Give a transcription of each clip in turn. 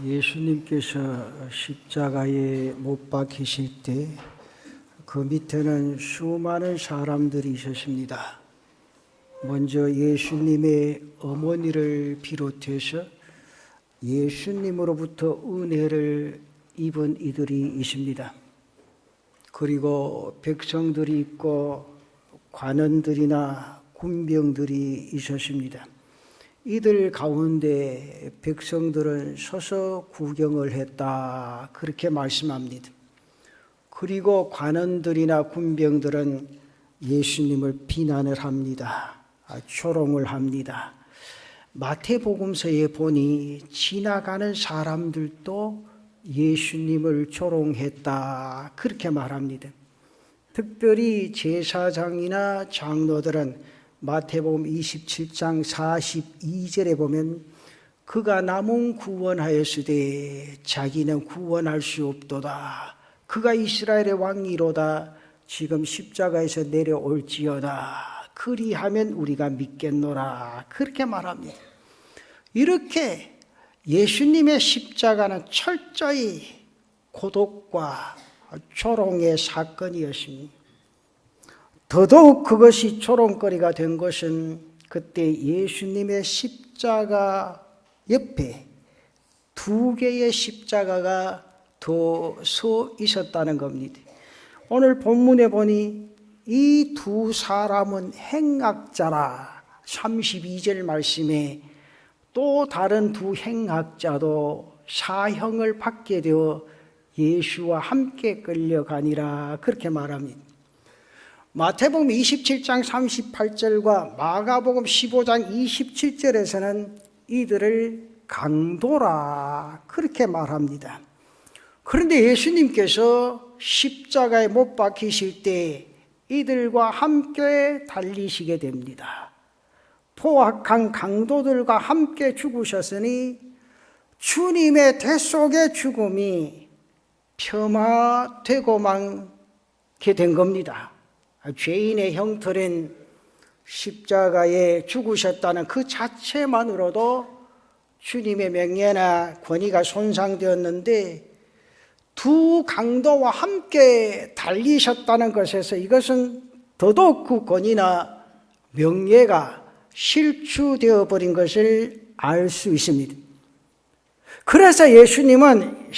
예수님께서 십자가에 못 박히실 때 그 밑에는 수많은 사람들이 있었습니다. 먼저 예수님의 어머니를 비롯해서 예수님으로부터 은혜를 입은 이들이 있습니다. 그리고 백성들이 있고 관원들이나 군병들이 있었습니다. 이들 가운데 백성들은 서서 구경을 했다, 그렇게 말씀합니다. 그리고 관원들이나 군병들은 예수님을 비난을 합니다. 조롱을 합니다. 마태복음서에 보니 지나가는 사람들도 예수님을 조롱했다, 그렇게 말합니다. 특별히 제사장이나 장로들은 마태복음 27장 42절에 보면 그가 남은 구원하였으되 자기는 구원할 수 없도다. 그가 이스라엘의 왕이로다. 지금 십자가에서 내려올지어다. 그리하면 우리가 믿겠노라. 그렇게 말합니다. 이렇게 예수님의 십자가는 철저히 고독과 조롱의 사건이었습니다. 더더욱 그것이 조롱거리가 된 것은 그때 예수님의 십자가 옆에 두 개의 십자가가 더 서 있었다는 겁니다. 오늘 본문에 보니 이 두 사람은 행악자라. 32절 말씀에 또 다른 두 행악자도 사형을 받게 되어 예수와 함께 끌려가니라, 그렇게 말합니다. 마태복음 27장 38절과 마가복음 15장 27절에서는 이들을 강도라, 그렇게 말합니다. 그런데 예수님께서 십자가에 못 박히실 때 이들과 함께 달리시게 됩니다. 포악한 강도들과 함께 죽으셨으니 주님의 대속의 죽음이 폄하되고만 게 된 겁니다. 죄인의 형틀인 십자가에 죽으셨다는 그 자체만으로도 주님의 명예나 권위가 손상되었는데 두 강도와 함께 달리셨다는 것에서 이것은 더더욱 그 권위나 명예가 실추되어 버린 것을 알 수 있습니다. 그래서 예수님은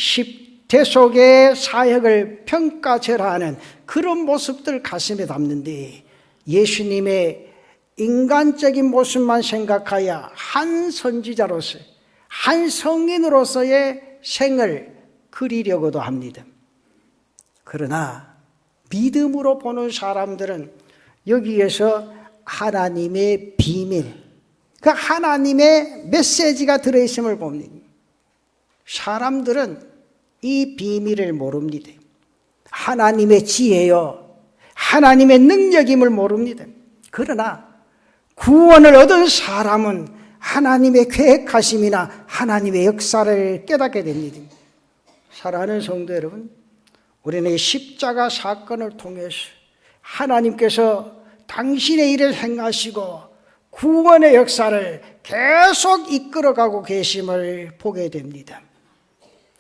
대속의 사역을 평가절하하는 그런 모습들 가슴에 담는데 예수님의 인간적인 모습만 생각하여 한 선지자로서 한 성인으로서의 생을 그리려고도 합니다. 그러나 믿음으로 보는 사람들은 여기에서 하나님의 비밀, 그 하나님의 메시지가 들어있음을 봅니다. 사람들은 이 비밀을 모릅니다. 하나님의 지혜요, 하나님의 능력임을 모릅니다. 그러나 구원을 얻은 사람은 하나님의 계획하심이나 하나님의 역사를 깨닫게 됩니다. 사랑하는 성도 여러분, 우리는 이 십자가 사건을 통해서 하나님께서 당신의 일을 행하시고 구원의 역사를 계속 이끌어가고 계심을 보게 됩니다.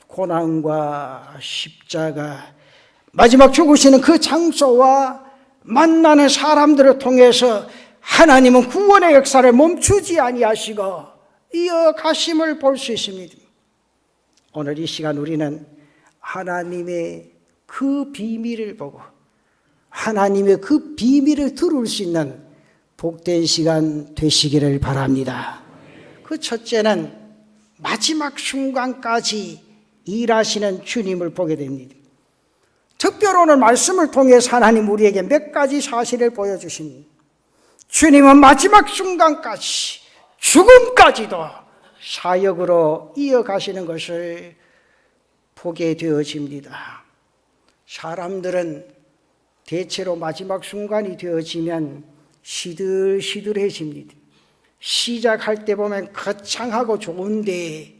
고난과 십자가, 마지막 죽으시는 그 장소와 만나는 사람들을 통해서 하나님은 구원의 역사를 멈추지 아니하시고 이어가심을 볼 수 있습니다. 오늘 이 시간 우리는 하나님의 그 비밀을 보고 하나님의 그 비밀을 들을 수 있는 복된 시간 되시기를 바랍니다. 그 첫째는 마지막 순간까지 일하시는 주님을 보게 됩니다. 특별히 오늘 말씀을 통해서 하나님 우리에게 몇 가지 사실을 보여주십니다. 주님은 마지막 순간까지, 죽음까지도 사역으로 이어가시는 것을 보게 되어집니다. 사람들은 대체로 마지막 순간이 되어지면 시들시들해집니다. 시작할 때 보면 거창하고 좋은데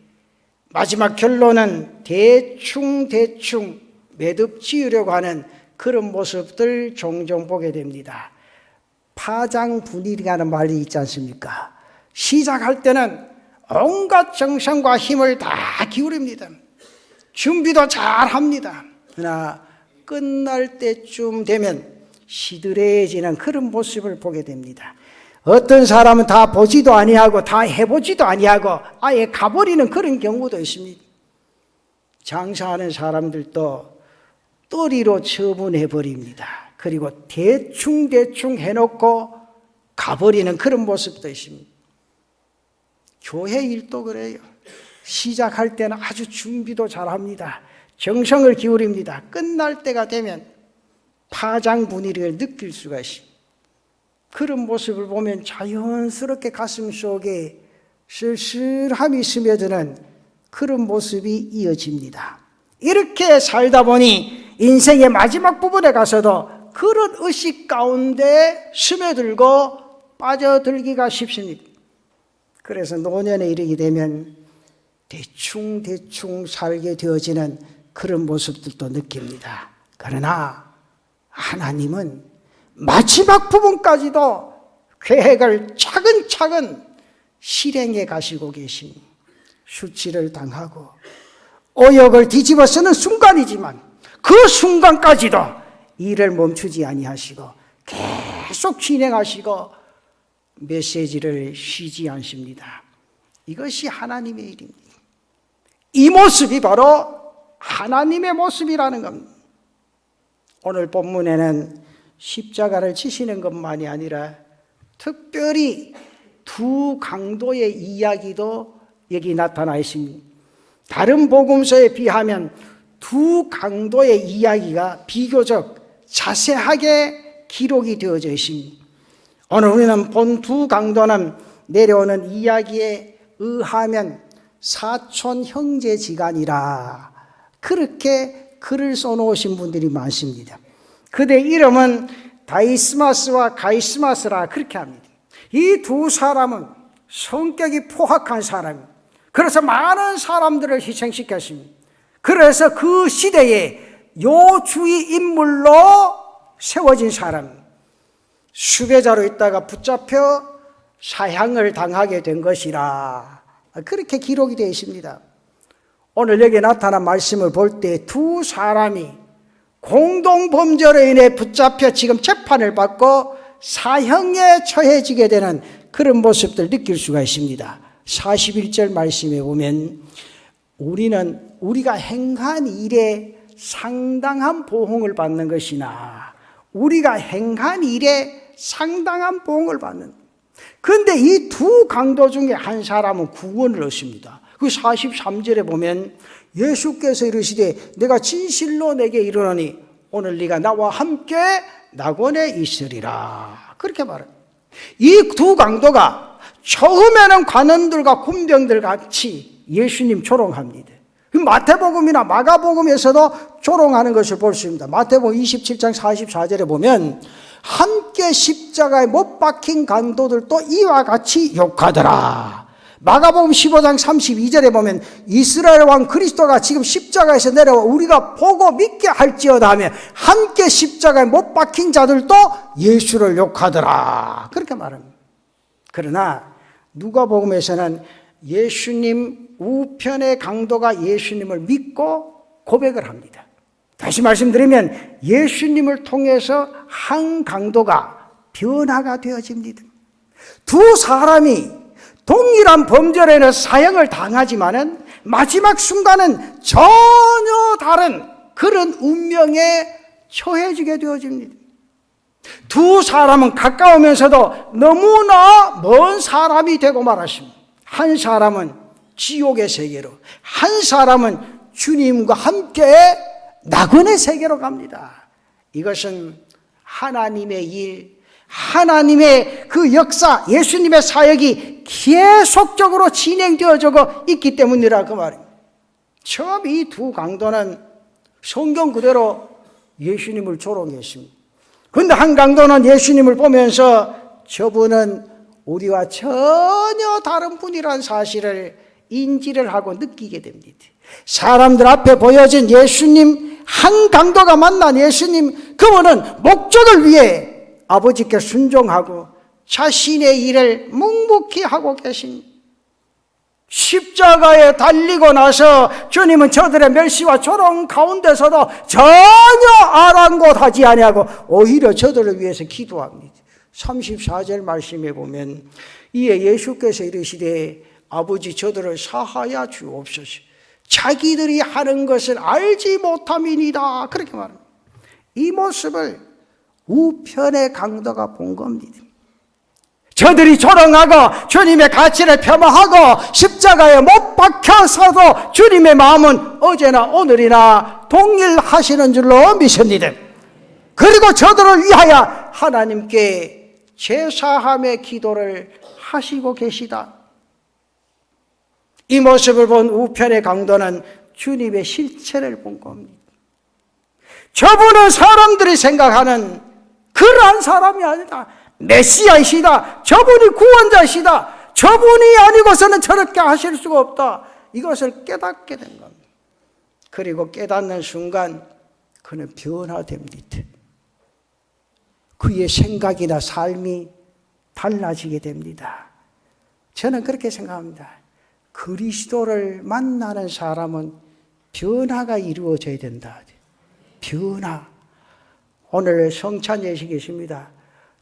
마지막 결론은 대충 매듭 지으려고 하는 그런 모습들 종종 보게 됩니다. 파장분일이라는 말이 있지 않습니까? 시작할 때는 온갖 정성과 힘을 다 기울입니다. 준비도 잘합니다. 그러나 끝날 때쯤 되면 시들해지는 그런 모습을 보게 됩니다. 어떤 사람은 다 보지도 아니하고 다 해보지도 아니하고 아예 가버리는 그런 경우도 있습니다. 장사하는 사람들도 또리로 처분해버립니다. 그리고 대충 해놓고 가버리는 그런 모습도 있습니다. 교회 일도 그래요. 시작할 때는 아주 준비도 잘합니다. 정성을 기울입니다. 끝날 때가 되면 파장분위기를 느낄 수가 있습니다. 그런 모습을 보면 자연스럽게 가슴 속에 쓸쓸함이 스며드는 그런 모습이 이어집니다. 이렇게 살다 보니 인생의 마지막 부분에 가서도 그런 의식 가운데 스며들고 빠져들기가 쉽습니다. 그래서 노년에 이르게 되면 대충 살게 되어지는 그런 모습들도 느낍니다. 그러나 하나님은 마지막 부분까지도 계획을 차근차근 실행해 가시고 계십니다. 수치를 당하고 오역을 뒤집어 쓰는 순간이지만 그 순간까지도 일을 멈추지 아니하시고 계속 진행하시고 메시지를 쉬지 않습니다. 이것이 하나님의 일입니다. 이 모습이 바로 하나님의 모습이라는 겁니다. 오늘 본문에는 십자가를 지시는 것만이 아니라 특별히 두 강도의 이야기도 여기 나타나 있습니다. 다른 복음서에 비하면 두 강도의 이야기가 비교적 자세하게 기록이 되어져 있습니다. 오늘 우리는 본 두 강도는 내려오는 이야기에 의하면 사촌 형제지간이라 그렇게 글을 써놓으신 분들이 많습니다. 그들의 이름은 다이스마스와 가이스마스라 그렇게 합니다. 이 두 사람은 성격이 포악한 사람입니다. 그래서 많은 사람들을 희생시켰습니다. 그래서 그 시대에 요주의 인물로 세워진 사람입니다. 수배자로 있다가 붙잡혀 사형을 당하게 된 것이라 그렇게 기록이 되어 있습니다. 오늘 여기 나타난 말씀을 볼 때 두 사람이 공동범죄로 인해 붙잡혀 지금 재판을 받고 사형에 처해지게 되는 그런 모습들 느낄 수가 있습니다. 41절 말씀에 보면 우리가 행한 일에 상당한 보응을 받는 것이나 우리가 행한 일에 상당한 보응을 받는. 그런데 이 두 강도 중에 한 사람은 구원을 얻습니다. 그 43절에 보면 예수께서 이르시되 내가 진실로 내게 이르노니 오늘 네가 나와 함께 낙원에 있으리라 그렇게 말합니다. 이 두 강도가 처음에는 관원들과 군병들 같이 예수님 조롱합니다. 마태복음이나 마가복음에서도 조롱하는 것을 볼 수 있습니다. 마태복음 27장 44절에 보면 함께 십자가에 못 박힌 강도들도 이와 같이 욕하더라. 마가복음 15장 32절에 보면 이스라엘 왕 그리스도가 지금 십자가에서 내려와 우리가 보고 믿게 할지어다 하며 함께 십자가에 못 박힌 자들도 예수를 욕하더라 그렇게 말합니다. 그러나 누가복음에서는 예수님 우편의 강도가 예수님을 믿고 고백을 합니다. 다시 말씀드리면 예수님을 통해서 한 강도가 변화가 되어집니다. 두 사람이 동일한 범죄로 인해 사형을 당하지만은 마지막 순간은 전혀 다른 그런 운명에 처해지게 되어집니다. 두 사람은 가까우면서도 너무나 먼 사람이 되고 말았습니다. 한 사람은 지옥의 세계로, 한 사람은 주님과 함께 낙원의 세계로 갑니다. 이것은 하나님의 일, 하나님의 그 역사, 예수님의 사역이 계속적으로 진행되어지고 있기 때문이라 그 말입니다. 처음 이 두 강도는 성경 그대로 예수님을 조롱했습니다. 그런데 한 강도는 예수님을 보면서 저분은 우리와 전혀 다른 분이라는 사실을 인지를 하고 느끼게 됩니다. 사람들 앞에 보여진 예수님, 한 강도가 만난 예수님, 그분은 목적을 위해 아버지께 순종하고 자신의 일을 묵묵히 하고 계신 십자가에 달리고 나서 주님은 저들의 멸시와 조롱 가운데서도 전혀 아랑곳하지 아니하고 오히려 저들을 위해서 기도합니다. 34절 말씀에 보면 이에 예수께서 이르시되 아버지 저들을 사하여 주옵소서. 자기들이 하는 것을 알지 못함이니이다. 그렇게 말합니다. 이 모습을 우편의 강도가 본 겁니다. 저들이 조롱하고 주님의 가치를 폄하하고 십자가에 못 박혀서도 주님의 마음은 어제나 오늘이나 동일하시는 줄로 믿습니다. 그리고 저들을 위하여 하나님께 제사함의 기도를 하시고 계시다. 이 모습을 본 우편의 강도는 주님의 실체를 본 겁니다. 저분은 사람들이 생각하는 그러한 사람이 아니다. 메시아이시다. 저분이 구원자이시다. 저분이 아니고서는 저렇게 하실 수가 없다. 이것을 깨닫게 된 겁니다. 그리고 깨닫는 순간 그는 변화됩니다. 그의 생각이나 삶이 달라지게 됩니다. 저는 그렇게 생각합니다. 그리스도를 만나는 사람은 변화가 이루어져야 된다. 변화. 오늘 성찬 예식이 있습니다.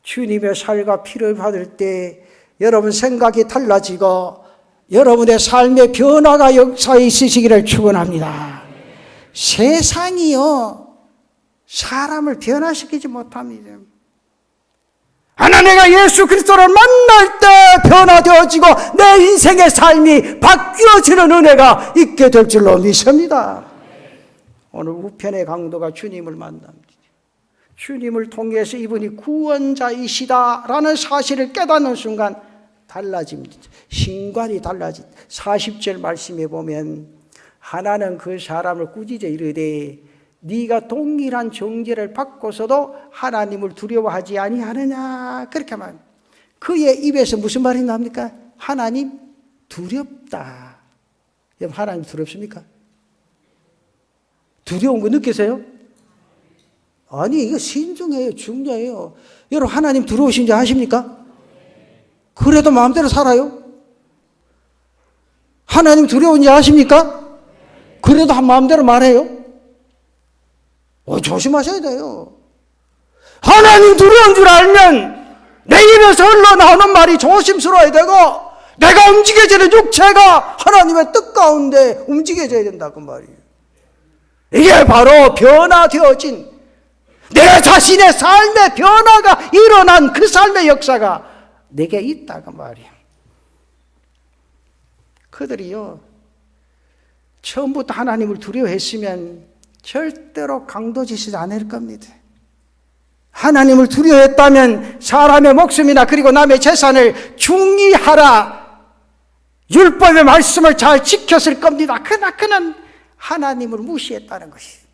주님의 살과 피를 받을 때 여러분 생각이 달라지고 여러분의 삶의 변화가 역사에 있으시기를 축원합니다. 세상이요 사람을 변화시키지 못합니다. 하나 내가 예수 그리스도를 만날 때 변화되어지고 내 인생의 삶이 바뀌어지는 은혜가 있게 될 줄로 믿습니다. 오늘 우편의 강도가 주님을 만납니다. 주님을 통해서 이분이 구원자이시다라는 사실을 깨닫는 순간 달라집니다. 신관이 달라집니다. 40절 말씀에 보면 하나는 그 사람을 꾸짖어 이르되 네가 동일한 정죄를 받고서도 하나님을 두려워하지 아니하느냐 그렇게 말합니다. 그의 입에서 무슨 말이 나옵니까? 하나님 두렵다. 여러분 하나님 두렵습니까? 두려운 거 느끼세요? 아니 이거 신중해요. 중요해요. 여러분 하나님 두려우신지 아십니까? 그래도 마음대로 살아요? 하나님 두려운지 아십니까? 그래도 한 마음대로 말해요? 조심하셔야 돼요. 하나님 두려운 줄 알면 내 입에서 흘러나오는 말이 조심스러워야 되고 내가 움직여지는 육체가 하나님의 뜻 가운데 움직여져야 된다고 말이에요. 이게 바로 변화되어진 내 자신의 삶의 변화가 일어난 그 삶의 역사가 내게 있다고 말이에요. 그들이요 처음부터 하나님을 두려워했으면 절대로 강도짓을 안 할 겁니다. 하나님을 두려워했다면 사람의 목숨이나 그리고 남의 재산을 중의하라 율법의 말씀을 잘 지켰을 겁니다. 그러나 그는 하나님을 무시했다는 것이.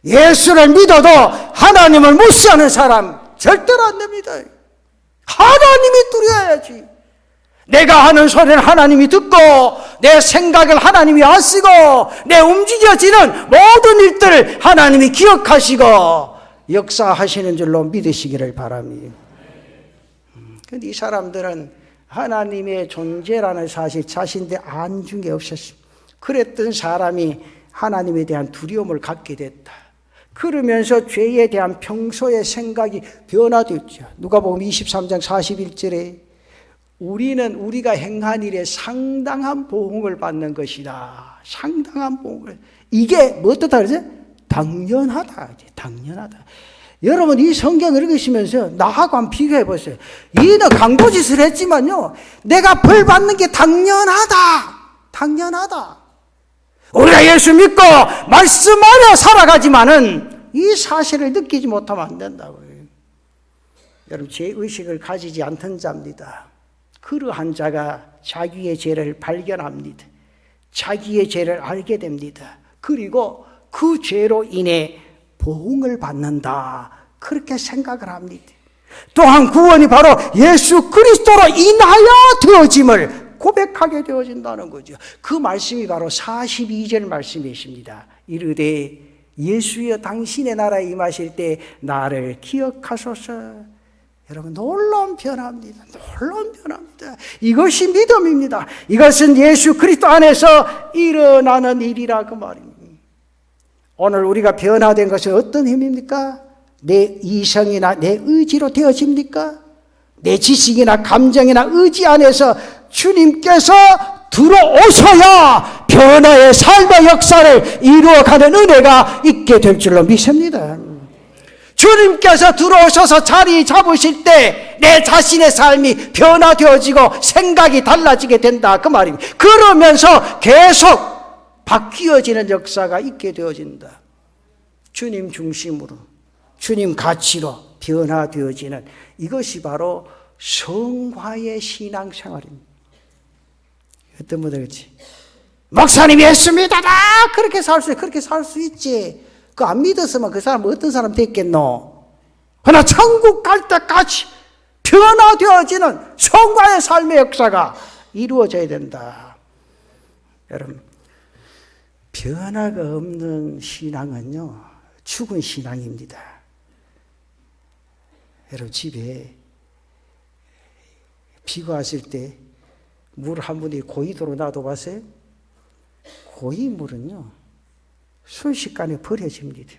예수를 믿어도 하나님을 무시하는 사람 절대로 안 됩니다. 하나님이 두려워야지. 내가 하는 소리를 하나님이 듣고 내 생각을 하나님이 아시고 내 움직여지는 모든 일들을 하나님이 기억하시고 역사하시는 줄로 믿으시기를 바랍니다. 그런데 이 사람들은 하나님의 존재라는 사실 자신들 안준 게 없었습니다. 그랬던 사람이 하나님에 대한 두려움을 갖게 됐다. 그러면서 죄에 대한 평소의 생각이 변화됐죠. 누가복음 23장 41절에 우리는 우리가 행한 일에 상당한 보응을 받는 것이다. 상당한 보응을. 이게 뭐 뜻하다 그러죠? 당연하다. 당연하다. 여러분 이 성경을 읽으시면서 나하고 한번 비교해 보세요. 얘는 강도짓을 했지만요. 내가 벌 받는 게 당연하다. 당연하다. 우리가 예수 믿고 말씀 안에 살아가지만은 이 사실을 느끼지 못하면 안 된다고요. 여러분 죄의식을 가지지 않던 자입니다. 그러한 자가 자기의 죄를 발견합니다. 자기의 죄를 알게 됩니다. 그리고 그 죄로 인해 보응을 받는다. 그렇게 생각을 합니다. 또한 구원이 바로 예수 그리스도로 인하여 되어짐을 고백하게 되어진다는 거죠. 그 말씀이 바로 42절 말씀이십니다. 이르되 예수여 당신의 나라에 임하실 때 나를 기억하소서. 여러분, 놀라운 변화입니다. 놀라운 변화입니다. 이것이 믿음입니다. 이것은 예수 그리스도 안에서 일어나는 일이라 그 말입니다. 오늘 우리가 변화된 것은 어떤 힘입니까? 내 이성이나 내 의지로 되어집니까? 내 지식이나 감정이나 의지 안에서 주님께서 들어오셔야 변화의 삶의 역사를 이루어가는 은혜가 있게 될 줄로 믿습니다. 주님께서 들어오셔서 자리 잡으실 때 내 자신의 삶이 변화되어지고 생각이 달라지게 된다 그 말입니다. 그러면서 계속 바뀌어지는 역사가 있게 되어진다. 주님 중심으로, 주님 가치로 변화되어지는 이것이 바로 성화의 신앙생활입니다. 어떤 분들 그렇지? 목사님이 했습니다. 나 그렇게 살 수 있지. 그거 안 믿었으면 그 사람 어떤 사람 됐겠노? 그러나 천국 갈 때까지 변화되어지는 성화의 삶의 역사가 이루어져야 된다. 여러분, 변화가 없는 신앙은요, 죽은 신앙입니다. 여러분, 집에 비가 왔을 때 물 한 분이 고이도로 놔둬봤어요? 고이물은요, 순식간에 버려집니다.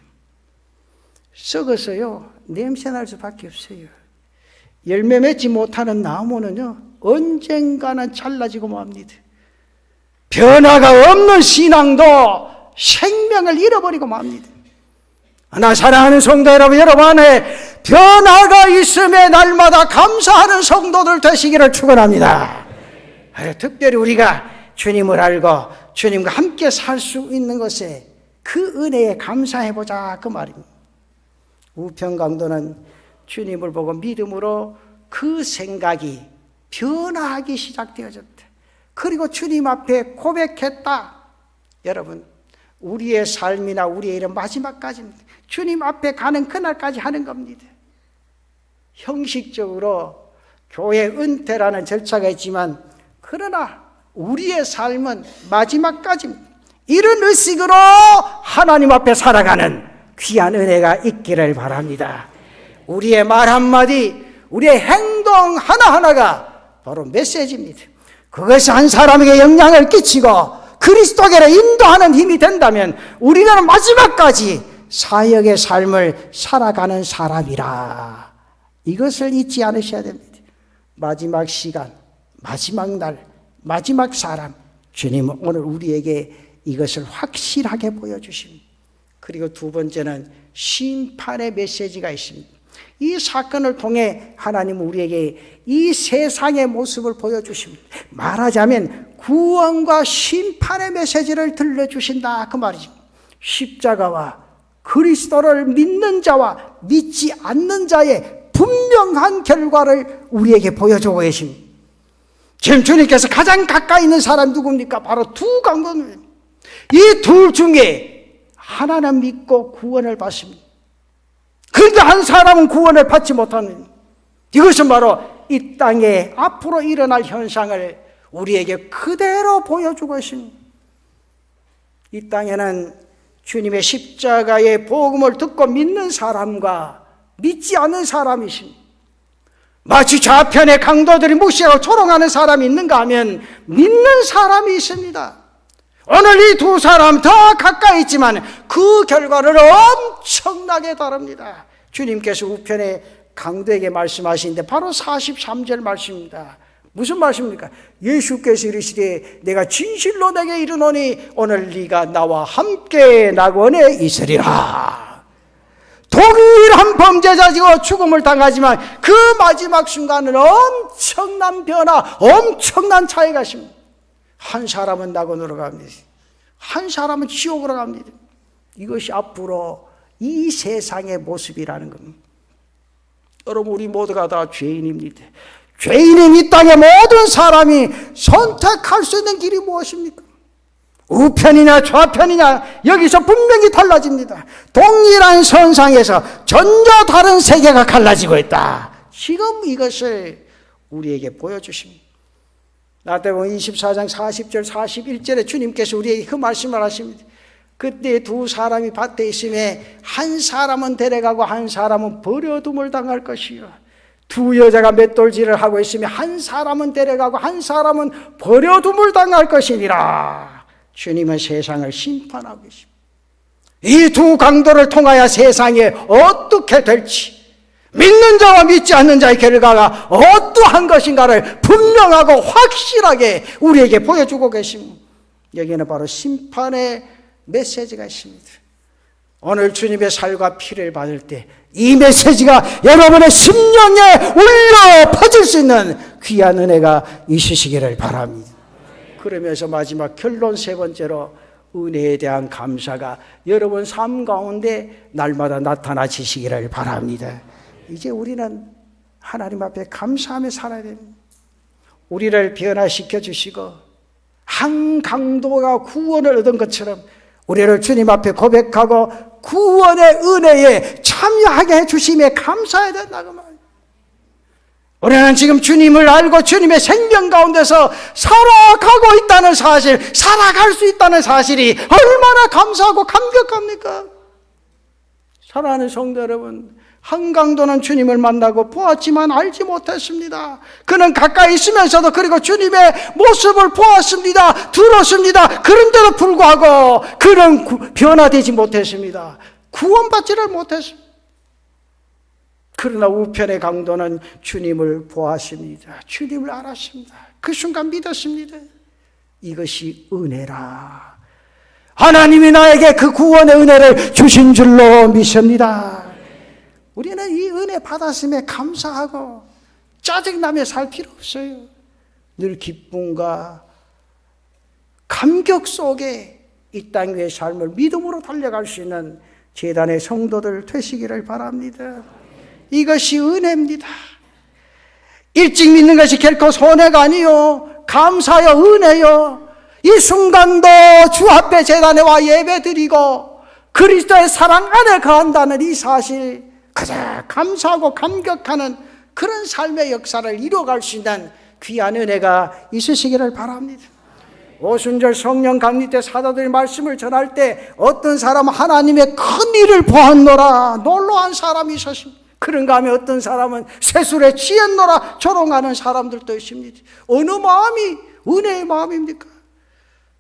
썩어서요, 냄새날 수밖에 없어요. 열매 맺지 못하는 나무는요, 언젠가는 잘라지고 맙니다. 변화가 없는 신앙도 생명을 잃어버리고 맙니다. 나 사랑하는 성도 여러분, 여러분 안에 변화가 있음에 날마다 감사하는 성도들 되시기를 축원합니다. 특별히 우리가 주님을 알고 주님과 함께 살 수 있는 것에 그 은혜에 감사해보자 그 말입니다. 우편강도는 주님을 보고 믿음으로 그 생각이 변화하기 시작되어졌다. 그리고 주님 앞에 고백했다. 여러분, 우리의 삶이나 우리의 일은 마지막까지입니다. 주님 앞에 가는 그날까지 하는 겁니다. 형식적으로 교회 은퇴라는 절차가 있지만 그러나 우리의 삶은 마지막까지입니다. 이런 의식으로 하나님 앞에 살아가는 귀한 은혜가 있기를 바랍니다. 우리의 말 한마디, 우리의 행동 하나하나가 바로 메시지입니다. 그것이 한 사람에게 영향을 끼치고 그리스도께로 인도하는 힘이 된다면 우리는 마지막까지 사역의 삶을 살아가는 사람이라. 이것을 잊지 않으셔야 됩니다. 마지막 시간, 마지막 날, 마지막 사람, 주님은 오늘 우리에게 이것을 확실하게 보여주십니다. 그리고 두 번째는 심판의 메시지가 있습니다. 이 사건을 통해 하나님은 우리에게 이 세상의 모습을 보여주십니다. 말하자면 구원과 심판의 메시지를 들려주신다 그 말이죠. 십자가와 그리스도를 믿는 자와 믿지 않는 자의 분명한 결과를 우리에게 보여주고 계십니다. 지금 주님께서 가장 가까이 있는 사람 누굽니까? 바로 두 강도입니다. 이 둘 중에 하나는 믿고 구원을 받습니다. 그런데 한 사람은 구원을 받지 못하는, 이것은 바로 이 땅에 앞으로 일어날 현상을 우리에게 그대로 보여주고 있습니다. 이 땅에는 주님의 십자가의 복음을 듣고 믿는 사람과 믿지 않는 사람이 있습니다. 마치 좌편의 강도들이 무시하고 조롱하는 사람이 있는가 하면 믿는 사람이 있습니다. 오늘 이 두 사람 더 가까이 있지만 그 결과를 엄청나게 다릅니다. 주님께서 우편의 강도에게 말씀하시는데 바로 43절 말씀입니다. 무슨 말씀입니까? 예수께서 이르시되 내가 진실로 내게 이르노니 오늘 네가 나와 함께 낙원에 있으리라. 동일한 범죄자지고 죽음을 당하지만 그 마지막 순간은 엄청난 변화, 엄청난 차이가 있습니다. 한 사람은 낙원으로 갑니다. 한 사람은 지옥으로 갑니다. 이것이 앞으로 이 세상의 모습이라는 겁니다. 여러분, 우리 모두가 다 죄인입니다. 죄인인 이 땅의 모든 사람이 선택할 수 있는 길이 무엇입니까? 우편이냐 좌편이냐 여기서 분명히 달라집니다. 동일한 선상에서 전혀 다른 세계가 갈라지고 있다. 지금 이것을 우리에게 보여주십니다. 마태복음 24장 40절 41절에 주님께서 우리에게 그 말씀을 하십니다. 그때 두 사람이 밭에 있음에 한 사람은 데려가고 한 사람은 버려둠을 당할 것이요 두 여자가 맷돌질을 하고 있으면 한 사람은 데려가고 한 사람은 버려둠을 당할 것이니라. 주님은 세상을 심판하고 계십니다. 이 두 강도를 통하여 세상에 어떻게 될지, 믿는 자와 믿지 않는 자의 결과가 어떠한 것인가를 분명하고 확실하게 우리에게 보여주고 계십니다. 여기에는 바로 심판의 메시지가 있습니다. 오늘 주님의 살과 피를 받을 때 이 메시지가 여러분의 심령에 울려 퍼질 수 있는 귀한 은혜가 있으시기를 바랍니다. 그러면서 마지막 결론 세 번째로, 은혜에 대한 감사가 여러분 삶 가운데 날마다 나타나지시기를 바랍니다. 이제 우리는 하나님 앞에 감사하며 살아야 됩니다. 우리를 변화시켜 주시고 한 강도가 구원을 얻은 것처럼 우리를 주님 앞에 고백하고 구원의 은혜에 참여하게 해주심에 감사해야 된다고 말이에요. 우리는 지금 주님을 알고 주님의 생명 가운데서 살아가고 있다는 사실, 살아갈 수 있다는 사실이 얼마나 감사하고 감격합니까? 사랑하는 성도 여러분, 한 강도는 주님을 만나고 보았지만 알지 못했습니다. 그는 가까이 있으면서도, 그리고 주님의 모습을 보았습니다. 들었습니다. 그런데도 불구하고 그는 변화되지 못했습니다. 구원받지를 못했습니다. 그러나 우편의 강도는 주님을 보았습니다. 주님을 알았습니다. 그 순간 믿었습니다. 이것이 은혜라. 하나님이 나에게 그 구원의 은혜를 주신 줄로 믿습니다. 우리는 이 은혜 받았음에 감사하고 짜증나며 살 필요 없어요. 늘 기쁨과 감격 속에 이 땅 위의 삶을 믿음으로 달려갈 수 있는 제단의 성도들 되시기를 바랍니다. 이것이 은혜입니다. 일찍 믿는 것이 결코 손해가 아니요, 감사요, 은혜요. 이 순간도 주 앞에 제단에 와 예배 드리고 그리스도의 사랑 안에 거한다는 이 사실, 가장 감사하고 감격하는 그런 삶의 역사를 이루어갈 수 있는 귀한 은혜가 있으시기를 바랍니다. 오순절 성령 강림 때 사도들이 말씀을 전할 때 어떤 사람은 하나님의 큰 일을 보았노라, 놀라운 사람이 있었습니다. 그런가 하면 어떤 사람은 세술에 취했노라 조롱하는 사람들도 있습니다. 어느 마음이 은혜의 마음입니까?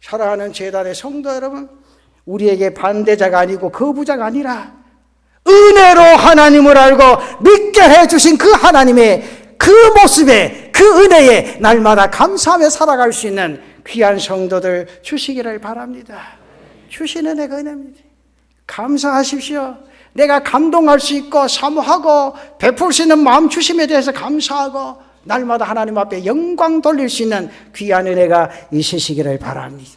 사랑하는 제단의 성도 여러분, 우리에게 반대자가 아니고 거부자가 아니라 은혜로 하나님을 알고 믿게 해주신 그 하나님의 그 모습에, 그 은혜에 날마다 감사하며 살아갈 수 있는 귀한 성도들 주시기를 바랍니다. 주시는 은혜가 은혜입니다. 감사하십시오. 내가 감동할 수 있고 사모하고 베풀 수 있는 마음 주심에 대해서 감사하고 날마다 하나님 앞에 영광 돌릴 수 있는 귀한 은혜가 있으시기를 바랍니다.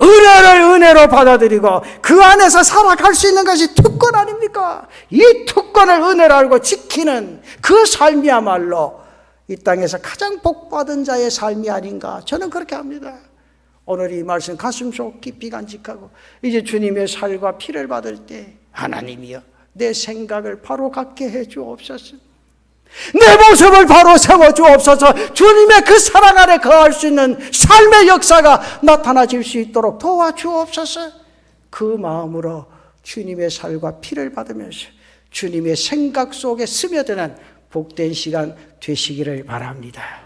은혜를 은혜로 받아들이고 그 안에서 살아갈 수 있는 것이 특권 아닙니까? 이 특권을 은혜로 알고 지키는 그 삶이야말로 이 땅에서 가장 복받은 자의 삶이 아닌가, 저는 그렇게 합니다. 오늘 이 말씀 가슴속 깊이 간직하고 이제 주님의 살과 피를 받을 때, 하나님이여 내 생각을 바로 갖게 해 주옵소서, 내 모습을 바로 세워 주옵소서, 주님의 그 사랑 안에 거할 수 있는 삶의 역사가 나타나질 수 있도록 도와주옵소서. 그 마음으로 주님의 살과 피를 받으면서 주님의 생각 속에 스며드는 복된 시간 되시기를 바랍니다.